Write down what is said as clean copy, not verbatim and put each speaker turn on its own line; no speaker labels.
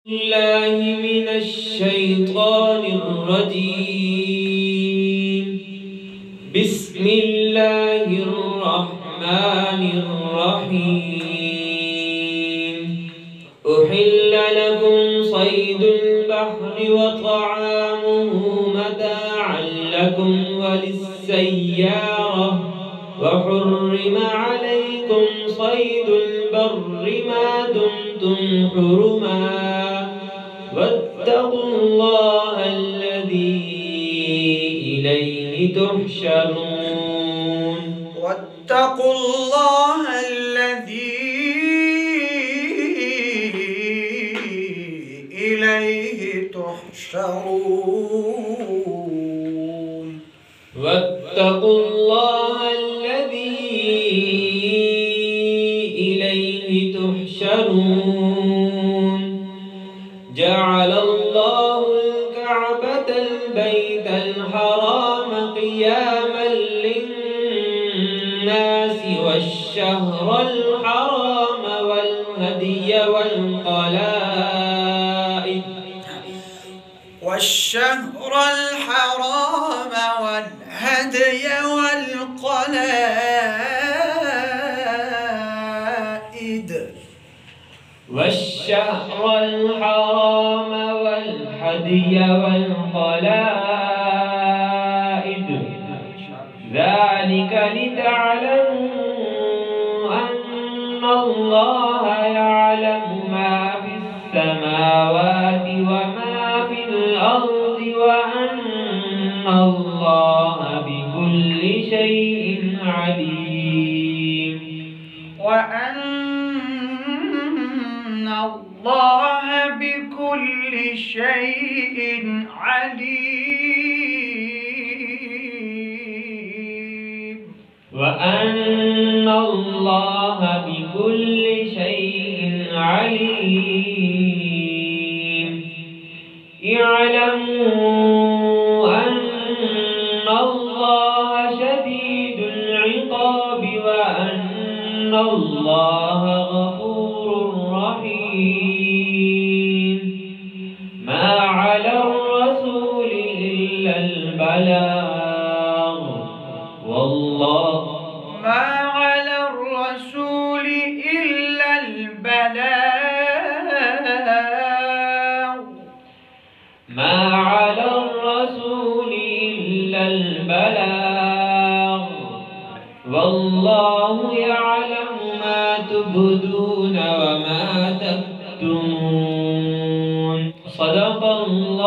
الله من الشيطان الرجيم. بسم الله الرحمن الرحيم. أحل لكم صيد البحر وطعامه متاعا لكم وللسيارة وحرم عليكم صيد البر ما دمتم حرما واتقوا الله الذي إليه تحشرون.
واتقوا الله الذي إليه تحشرون.
واتقوا الله الذي إليه تحشرون. جعل الله الكعبة البيت الحرام قياما للناس والشهر الحرام والهدي والقلائد
والشهر الحرام والهدي والقلائد
والشهر الحرام والهدي والقلائد ذلك لتعلموا أن الله يعلم ما في السماوات وما في الأرض وأن الله بكل شيء عليم.
وأن الله بكل شيء عليم.
وأن الله بكل شيء عليم. اعلموا أن الله شديد العقاب وأن الله غفور رحيم. ما على الرسول إلا البلاغ والله
ما على الرسول إلا البلاغ.
ما على الرسول إلا البلاغ والله يعلم ما تبدون وما تكتمون. صدق الله